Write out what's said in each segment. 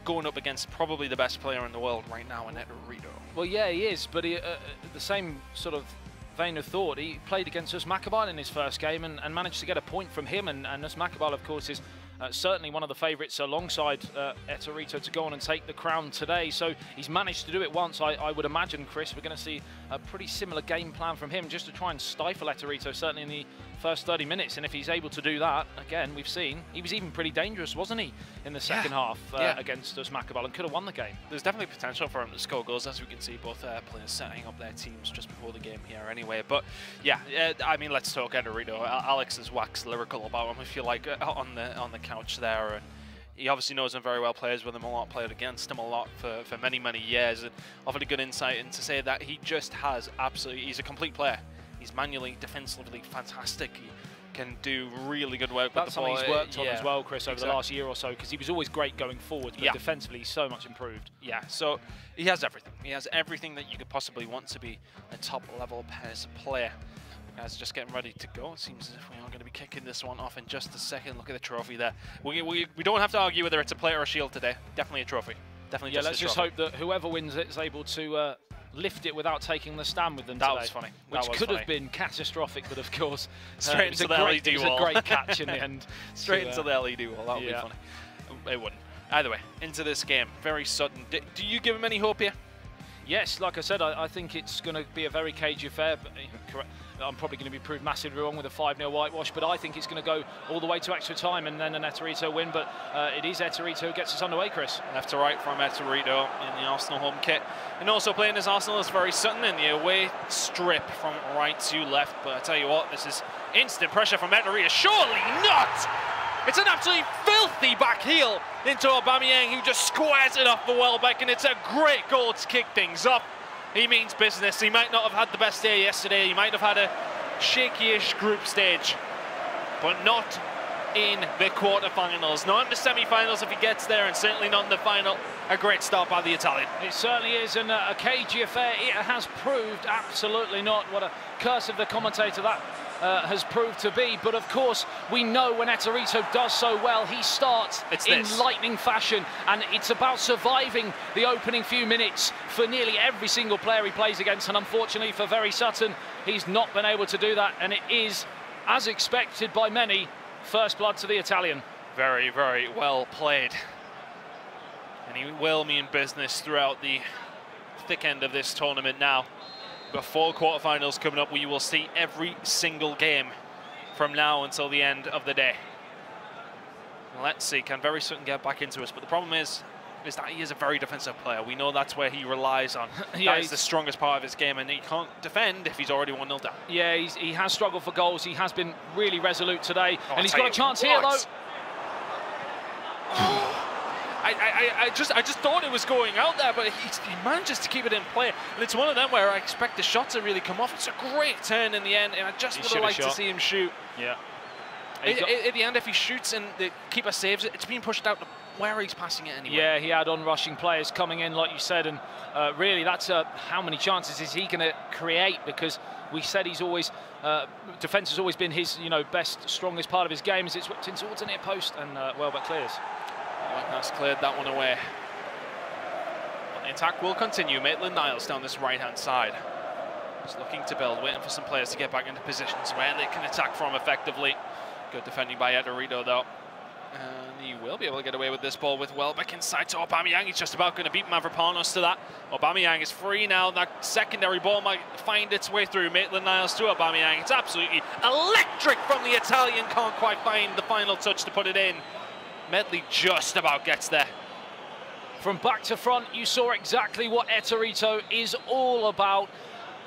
going up against probably the best player in the world right now in Ettorito. Well, yeah, he is, but the same sort of vein of thought, he played against Usmakabyle in his first game and managed to get a point from him, and Usmakabyle, of course, is certainly one of the favourites alongside Ettorito to go on and take the crown today. So he's managed to do it once. I would imagine, Chris, we're going to see a pretty similar game plan from him just to try and stifle Ettorito, certainly in the first 30 minutes. And if he's able to do that, again, we've seen, he was even pretty dangerous, wasn't he, in the second half against Usmakabyle, and could have won the game. There's definitely potential for him to score goals, as we can see both players setting up their teams just before the game here anyway. But yeah, I mean, let's talk Ettorito. Alex has waxed lyrical about him, if you like, on the couch there, and he obviously knows him very well, plays with him a lot, played against him a lot for many, many years, and offered a good insight into say that he just has absolutely, he's a complete player. He's manually, defensively fantastic. He can do really good work with the ball. That's something he's worked on as well, Chris, over the last year or so, because he was always great going forward, but defensively he's so much improved. Yeah, so he has everything. He has everything that you could possibly want to be a top-level PES player. Guys, just getting ready to go. It seems as if we are going to be kicking this one off in just a second. Look at the trophy there. We don't have to argue whether it's a plate or a shield today. Definitely a trophy. Definitely just a trophy. Let's just hope that whoever wins it is able to lift it without taking the stand with them today. That was funny. Which could have been catastrophic, but of course, straight into the LED wall. It was a great catch in the end. Straight into the LED wall. That would be funny. It wouldn't. Either way, into this game. Verysutton. Do you give him any hope here? Yes, like I said, I think it's going to be a very cagey affair. I'm probably going to be proved massively wrong with a 5-0 whitewash, but I think it's going to go all the way to extra time and then an Ettorito win. But it is Ettorito who gets us underway, Chris. Left to right from Ettorito in the Arsenal home kit. And also playing as Arsenal is Verysutton in the away strip from right to left. But I tell you what, this is instant pressure from Ettorito. Surely not! It's an absolutely filthy back heel into Aubameyang, who just squares it off for Welbeck, and it's a great goal to kick things off. He means business. He might not have had the best day yesterday. He might have had a shaky-ish group stage, but not in the quarterfinals. Not in the semi-finals if he gets there, and certainly not in the final. A great start by the Italian. It certainly is, and a cagey affair. It has proved absolutely not. What a curse of the commentator that has proved to be. But of course, we know when Ettorito does so well, he starts in lightning fashion, and it's about surviving the opening few minutes for nearly every single player he plays against. And unfortunately for Verysutton, he's not been able to do that, and it is, as expected by many, first blood to the Italian. Very, very well played. And he will mean business throughout the thick end of this tournament now. We've got 4 quarterfinals coming up. We will see every single game from now until the end of the day. And let's see, can Verysutton get back into us? But the problem is that he is a very defensive player. We know that's where he relies on. That is the strongest part of his game, and he can't defend if he's already 1-0 down. Yeah, he has struggled for goals. He has been really resolute today. And he's got a chance here, though. I just thought it was going out there, but he manages to keep it in play. And it's one of them where I expect the shot to really come off. It's a great turn in the end, and I just would have liked to see him shoot. Yeah. At the end, if he shoots and the keeper saves it, it's being pushed out to where he's passing it anyway. Yeah, he had on-rushing players coming in, like you said, and really that's how many chances is he going to create? Because we said he's always, defence has always been his best, strongest part of his game as it's whipped in towards the near post, and Welbeck clears. That's cleared that one away. But the attack will continue. Maitland-Niles down this right-hand side. Just looking to build, waiting for some players to get back into positions where they can attack from effectively. Good defending by Ettorito, though. And he will be able to get away with this ball with Welbeck inside to Aubameyang. He's just about going to beat Mavropanos to that. Aubameyang is free now. That secondary ball might find its way through. Maitland-Niles to Aubameyang. It's absolutely electric from the Italian. Can't quite find the final touch to put it in. Medley just about gets there. From back to front, you saw exactly what Ettorito is all about.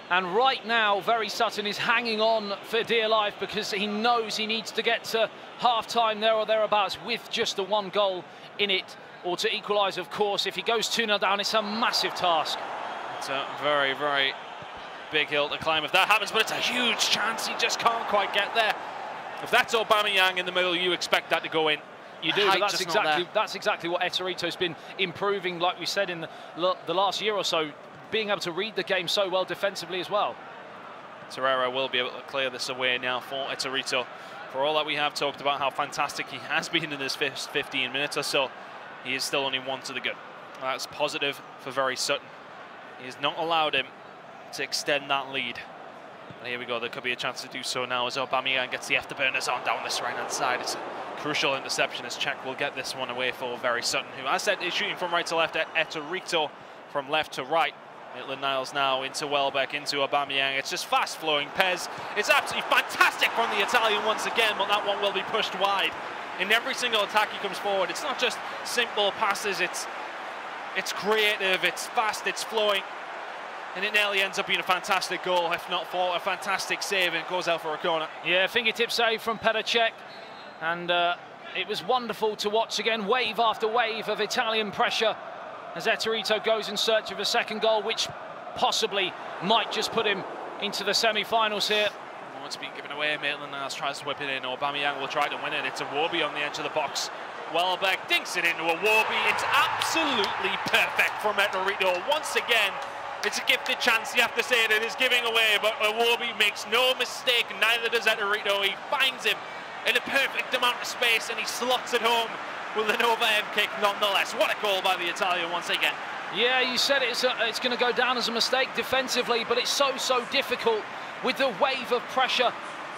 And right now, Verysutton is hanging on for dear life because he knows he needs to get to half-time there or thereabouts with just the 1 goal in it, or to equalise, of course. If he goes 2-0 down, it's a massive task. It's a very, very big hill to climb if that happens, but it's a huge chance. He just can't quite get there. If that's Aubameyang in the middle, you expect that to go in. You do, but that's exactly what Ettorito's been improving, like we said, in the last year or so, being able to read the game so well defensively as well. Torreira will be able to clear this away now for Ettorito. For all that we have talked about how fantastic he has been in his first 15 minutes or so, he is still only 1 to the good. That's positive for Verysutton. He has not allowed him to extend that lead. And here we go, there could be a chance to do so now as Aubameyang gets the afterburners on down this right-hand side. It's a crucial interception as Czech will get this one away for Verysutton, who, as I said, is shooting from right to left at Ettorito from left to right. Maitland-Niles now into Welbeck, into Aubameyang. It's just fast-flowing PES. It's absolutely fantastic from the Italian once again, but that one will be pushed wide. In every single attack he comes forward, it's not just simple passes, it's creative, it's fast, it's flowing. And it nearly ends up being a fantastic goal, if not for a fantastic save, and it goes out for a corner. Yeah, fingertip save from Petr Cech. And it was wonderful to watch again, wave after wave of Italian pressure as Ettorito goes in search of a second goal, which possibly might just put him into the semi-finals here. Oh, it's been given away. Maitland-Niles tries to whip it in. Aubameyang will try to win it. It's Iwobi on the edge of the box. Welbeck dinks it into Iwobi. It's absolutely perfect from Ettorito. Once again, it's a gifted chance, you have to say it is giving away, but Iwobi makes no mistake, neither does Ettorito. He finds him in a perfect amount of space and he slots it home with an overhead kick nonetheless. What a goal by the Italian once again. Yeah, you said it's going to go down as a mistake defensively, but it's so difficult with the wave of pressure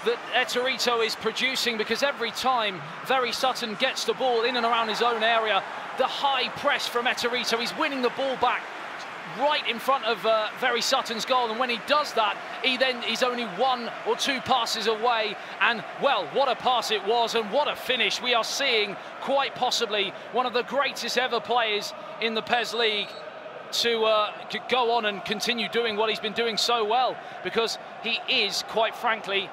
that Ettorito is producing, because every time Verysutton gets the ball in and around his own area, the high press from Ettorito, he's winning the ball back right in front of Verysutton's goal, and when he does that, he's only 1 or 2 passes away, and well, what a pass it was and what a finish. We are seeing quite possibly one of the greatest ever players in the PES League to go on and continue doing what he's been doing so well, because he is, quite frankly,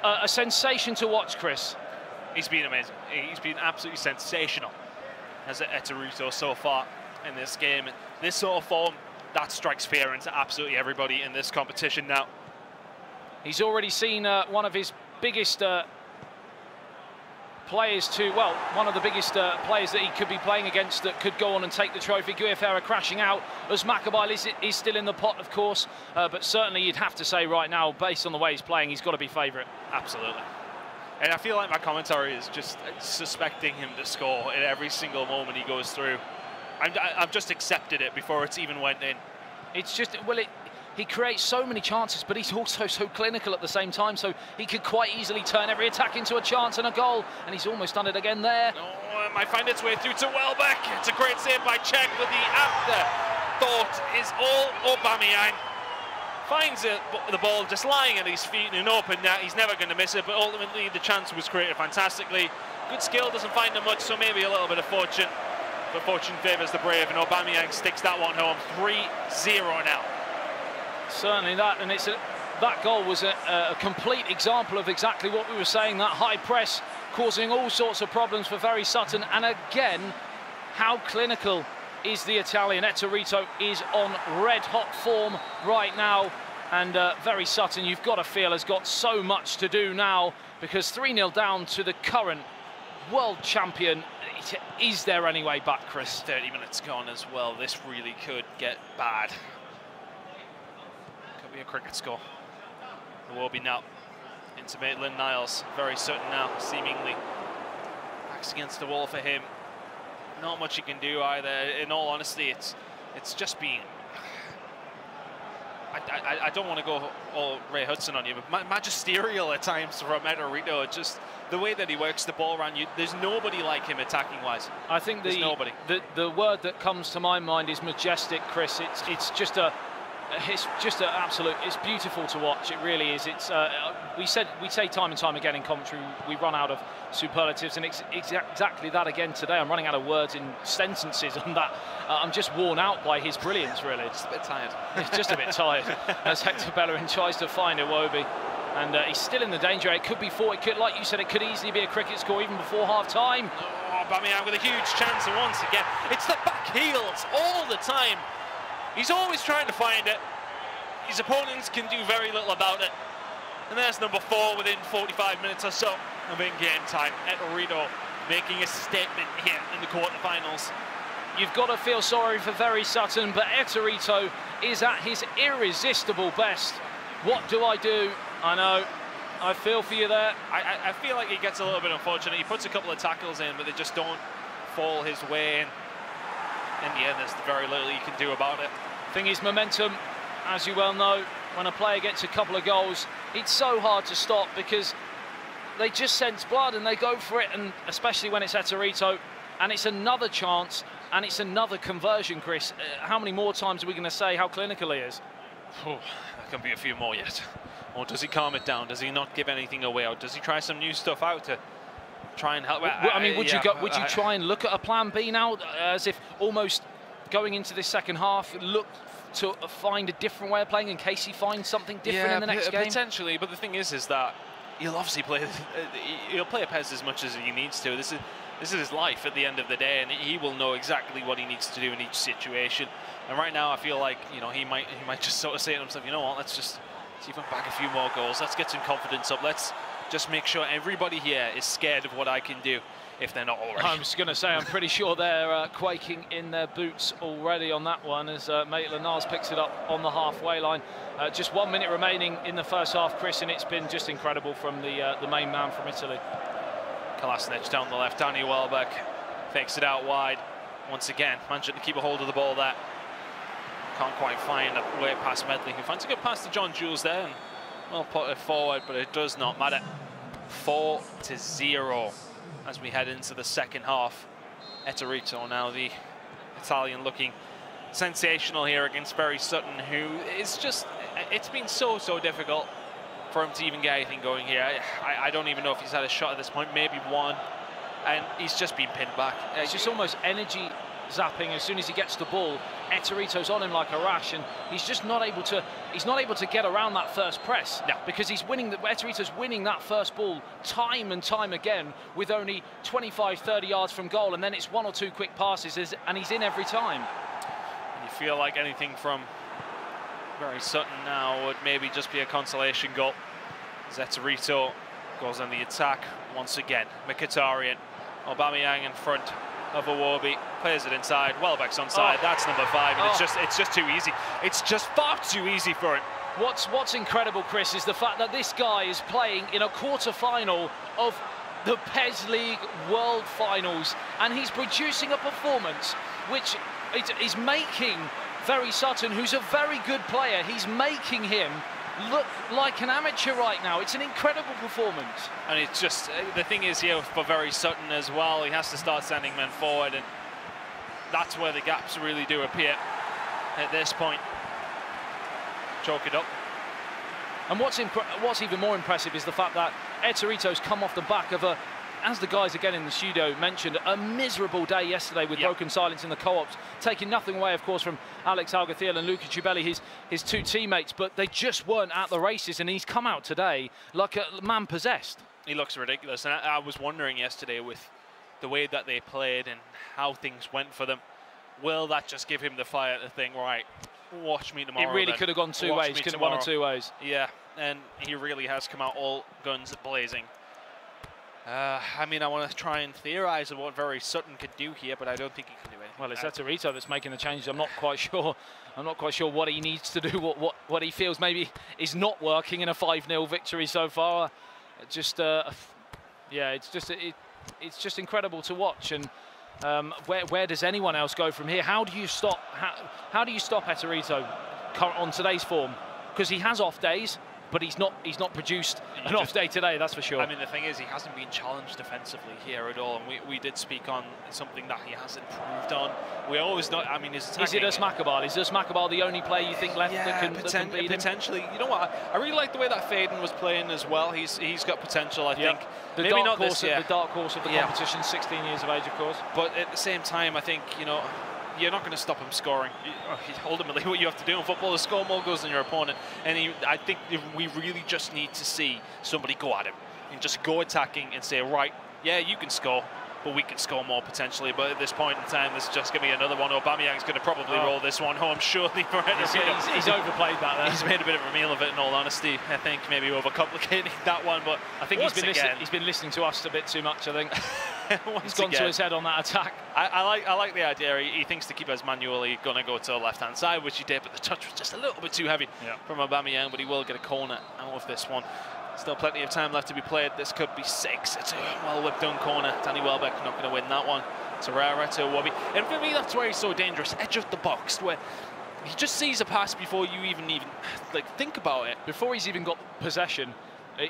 a sensation to watch, Chris. He's been amazing. He's been absolutely sensational as Ettorito so far in this game. This sort of form, that strikes fear into absolutely everybody in this competition now. He's already seen one of his biggest players one of the biggest players that he could be playing against that could go on and take the trophy. GuiFera crashing out. Usmakabyle is still in the pot, of course, but certainly you'd have to say right now, based on the way he's playing, he's got to be favourite. Absolutely. And I feel like my commentary is just suspecting him to score at every single moment he goes through. I've just accepted it before it's even went in. It's just, well, he creates so many chances, but he's also so clinical at the same time, so he could quite easily turn every attack into a chance and a goal, and he's almost done it again there. Oh, it might find its way through to Welbeck. It's a great save by Cech, but the afterthought is all Aubameyang. Finds it, the ball just lying at his feet in an open net. He's never going to miss it, but ultimately the chance was created fantastically. Good skill, doesn't find him much, so maybe a little bit of fortune. But fortune favours the brave, and Aubameyang sticks that one home. 3-0 now. Certainly that, and that goal was a complete example of exactly what we were saying, that high press causing all sorts of problems for Verysutton. And again, how clinical is the Italian? Ettorito is on red-hot form right now, and Verysutton, you've got to feel, has got so much to do now, because 3-0 down to the current world champion. Is there any way back, Chris? 30 minutes gone as well. This really could get bad. Could be a cricket score. It will be now. Into Maitland-Niles. Verysutton now, seemingly. Backs against the wall for him. Not much he can do either. In all honesty, it's just been... I don't want to go all Ray Hudson on you, but magisterial at times from Ettorito. Just the way that he works the ball around you. There's nobody like him attacking-wise. I think the word that comes to my mind is majestic, Chris. It's just an absolute. It's beautiful to watch. It really is. It's we say time and time again in commentary, we run out of superlatives, and it's exactly that again today. I'm running out of words in sentences on that. I'm just worn out by his brilliance, really. Just a bit tired. He's just a bit tired as Hector Bellerin tries to find Iwobi, and he's still in the danger area. It could be 4. It could, like you said, it could easily be a cricket score even before half-time. Oh, Aubameyang with a huge chance, and once again, it's the back heels all the time. He's always trying to find it. His opponents can do very little about it. And there's number 4 within 45 minutes or so of in-game time. Ettorito making a statement here in the quarterfinals. You've got to feel sorry for Verysutton, but Ettorito is at his irresistible best. What do I do? I know. I feel for you there. I feel like he gets a little bit unfortunate. He puts a couple of tackles in, but they just don't fall his way. And in the end, there's very little you can do about it. Thing is, momentum, as you well know, when a player gets a couple of goals, it's so hard to stop because they just sense blood and they go for it, and especially when it's Ettorito, and it's another chance and it's another conversion, Chris. How many more times are we going to say how clinical he is? Oh, there can be a few more yet. Or does he calm it down? Does he not give anything away? Or does he try some new stuff out to try and help? I mean, would you try and look at a plan B now, as if almost going into this second half, look to find a different way of playing in case he finds something different in the next game? Potentially, but the thing is that he'll obviously play. He'll play a PES as much as he needs to. This is his life at the end of the day, and he will know exactly what he needs to do in each situation. And right now, I feel like, you know, he might just sort of say to himself, you know what, let's just see if I can bag a few more goals. Let's get some confidence up. Let's just make sure everybody here is scared of what I can do, if they're not already. I was going to say, I'm pretty sure they're quaking in their boots already on that one, as Maitland-Niles picks it up on the halfway line. Just 1 minute remaining in the first half, Chris, and it's been just incredible from the main man from Italy. Kolasinac down the left, Danny Welbeck fakes it out wide. Once again, managing to keep a hold of the ball there. Can't quite find a way past Medley, who finds a good pass to John Jules there, and well put it forward, but it does not matter. 4-0 as we head into the second half. Ettorito now, the Italian, looking sensational here against Verysutton, who is just, it's been so difficult for him to even get anything going here. I don't even know if he's had a shot at this point, maybe one, and he's just been pinned back. It's just almost energy zapping as soon as he gets the ball. Ettorito's on him like a rash, and he's just not able to get around that first press. No. Because he's winning, Ettorito's winning that first ball time and time again with only 25-30 yards from goal, and then it's one or two quick passes and he's in every time. And you feel like anything from Verysutton now would maybe just be a consolation goal. Ettorito goes on the attack once again. Mkhitaryan, Aubameyang in front of Iwobi, plays it inside. Welbeck's onside. That's number 5, and it's just too easy. It's just far too easy for him. What's incredible, Chris, is the fact that this guy is playing in a quarter-final of the PES League World Finals, and he's producing a performance which is making Verysutton, who's a very good player, he's making him look like an amateur right now. It's an incredible performance. And it's just, the thing is here for Verysutton as well, he has to start sending men forward, and that's where the gaps really do appear at this point. Choke it up. And what's even more impressive is the fact that Ettorito's come off the back of as the guys again in the studio mentioned, a miserable day yesterday with broken silence in the co-ops, taking nothing away, of course, from Alex Alguacil and LuKerZeven, his two teammates, but they just weren't at the races, and he's come out today like a man possessed. He looks ridiculous, and I was wondering yesterday with the way that they played and how things went for them, will that just give him the fire to think, right, watch me tomorrow? It really could have gone two ways, could have gone one or two ways. Yeah, and he really has come out all guns blazing. I mean, I want to try and theorise of what Verysutton could do here, but I don't think he can do anything. Well, it's Ettorito that's making the changes. I'm not quite sure. I'm not quite sure what he needs to do. What he feels maybe is not working in a 5-0 victory so far. Yeah, it's just incredible to watch. And where does anyone else go from here? How do you stop? How do you stop Ettorito on today's form? Because he has off days, but he's not produced an off day today, that's for sure. I mean, the thing is, he hasn't been challenged defensively here at all, and we did speak on something that he has improved on. We always know, I mean, his attacking... Is it Usmakabyle? Is Usmakabyle the only player you think left that can beat him? Potentially. You know what, I really like the way that Faden was playing as well. He's got potential, I think. The Maybe dark not horse this year. The dark horse of the competition, 16 years of age, of course. But at the same time, I think, you know, you're not going to stop him scoring. Ultimately, what you have to do in football is score more goals than your opponent. And I think we really just need to see somebody go at him and just go attacking and say, right, yeah, you can score, but we can score more potentially. But at this point in time, there's just going to be another one. Aubameyang's going to probably roll this one home, surely. He's overplayed that there. He's made a bit of a meal of it, in all honesty. I think maybe overcomplicating that one, but I think he's been listening to us a bit too much, I think. He's gone to his head on that attack. I like the idea. He thinks the keeper's manually going to go to the left-hand side, which he did, but the touch was just a little bit too heavy from Aubameyang, but he will get a corner out of this one. Still plenty of time left to be played. This could be 6. It's a well-whipped done corner. Danny Welbeck not going to win that one. Torreira to Iwobi. And for me, that's where he's so dangerous. Edge of the box, where he just sees a pass before you even like think about it. Before he's even got possession,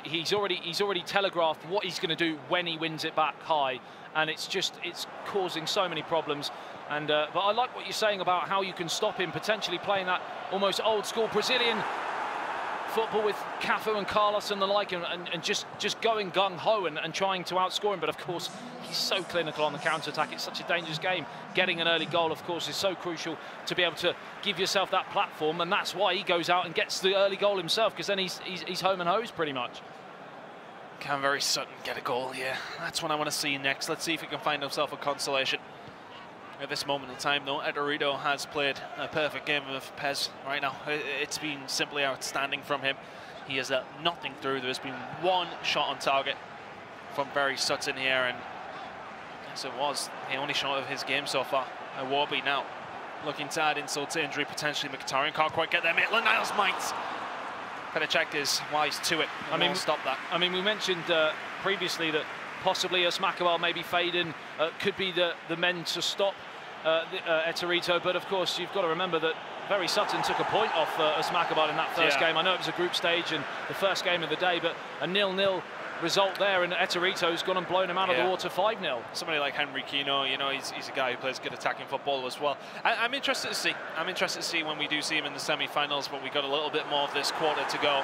he's already telegraphed what he's going to do when he wins it back high, and it's causing so many problems. And but I like what you're saying about how you can stop him potentially playing that almost old school Brazilian football with Cafu and Carlos and the like, and just going gung-ho and trying to outscore him. But of course, he's so clinical on the counter-attack. It's such a dangerous game. Getting an early goal, of course, is so crucial to be able to give yourself that platform, and that's why he goes out and gets the early goal himself, because then he's home and hosed pretty much. Can Verysutton get a goal here? That's what I want to see next. Let's see if he can find himself a consolation. At this moment in time, though, Ettorito has played a perfect game of PES right now. It's been simply outstanding from him. He has let nothing through. There's been one shot on target from Verysutton here, and yes, it was the only shot of his game so far. Iwobi now looking to add insult to injury, potentially. Mkhitaryan can't quite get there. Maitland-Niles might. Penachek is wise to it. I mean, stop that. I mean, we mentioned previously that possibly Usmakabyle maybe fading could be the men to stop Ettorito, but of course you've got to remember that Verysutton took a point off Usmakabyle in that first game. I know it was a group stage and the first game of the day, but a 0-0 result there, and Ettorito's gone and blown him out of the water 5-0. Somebody like Henry Kino, you know, he's a guy who plays good attacking football as well. I'm interested to see. I'm interested to see when we do see him in the semi-finals, but we got a little bit more of this quarter to go.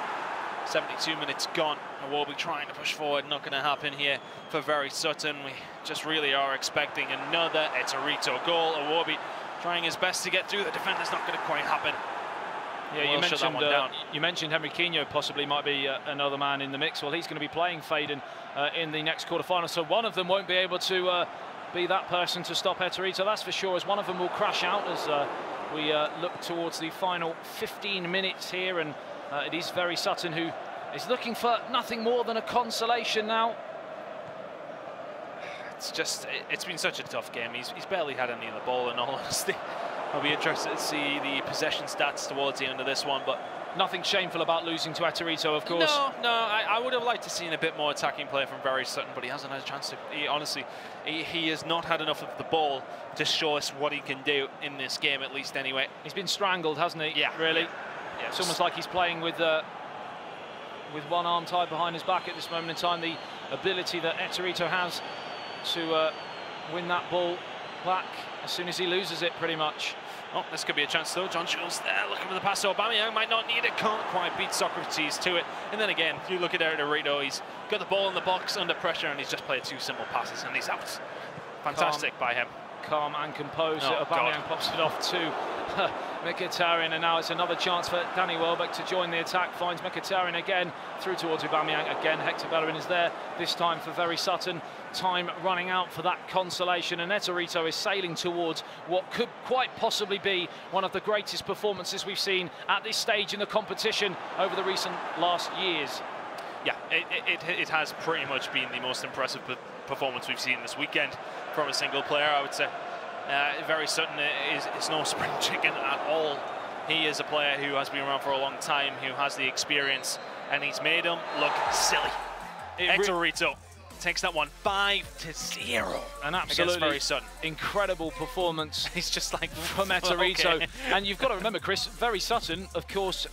72 minutes gone, and we'll be trying to push forward. Not going to happen here for Verysutton. We just really are expecting another Ettorito goal. Iwobi trying his best to get through the defender's not going to quite happen. Yeah, you mentioned Henry Kino possibly might be another man in the mix. Well, he's going to be playing Faden in the next quarterfinal, so one of them won't be able to be that person to stop Ettorito, that's for sure, as one of them will crash out as we look towards the final 15 minutes here, and it is Verysutton who is looking for nothing more than a consolation now. It's been such a tough game. He's barely had any of the ball, in all honesty. I'll be interested to see the possession stats towards the end of this one, but nothing shameful about losing to Ettorito, of course. No, I would have liked to see a bit more attacking play from Verysutton, but he hasn't had a chance to. He has not had enough of the ball to show us what he can do in this game, at least anyway. He's been strangled, hasn't he? Yeah. Really? Yeah, it's almost like he's playing with one arm tied behind his back at this moment in time. The ability that Ettorito has to win that ball back as soon as he loses it, pretty much. Oh, this could be a chance though. John Jules there looking for the pass. Aubameyang might not need it, can't quite beat Socrates to it. And then again, if you look at Ettorito, he's got the ball in the box under pressure, and he's just played two simple passes and he's out. Fantastic by him. Calm and composed. Oh, Aubameyang pops it off to Mkhitaryan, and now it's another chance for Danny Welbeck to join the attack. Finds Mkhitaryan again through towards Aubameyang. Again, Hector Bellerin is there, this time for Verysutton. Time running out for that consolation, and Ettorito is sailing towards what could quite possibly be one of the greatest performances we've seen at this stage in the competition over the recent last years. Yeah, it has pretty much been the most impressive performance we've seen this weekend from a single player, I would say. Verysutton is no spring chicken at all. He is a player who has been around for a long time, who has the experience, and he's made him look silly. Ettorito takes that one 5-0. An absolutely incredible performance. He's just like from Ettorito. Okay. And you've got to remember, Chris, Verysutton, of course,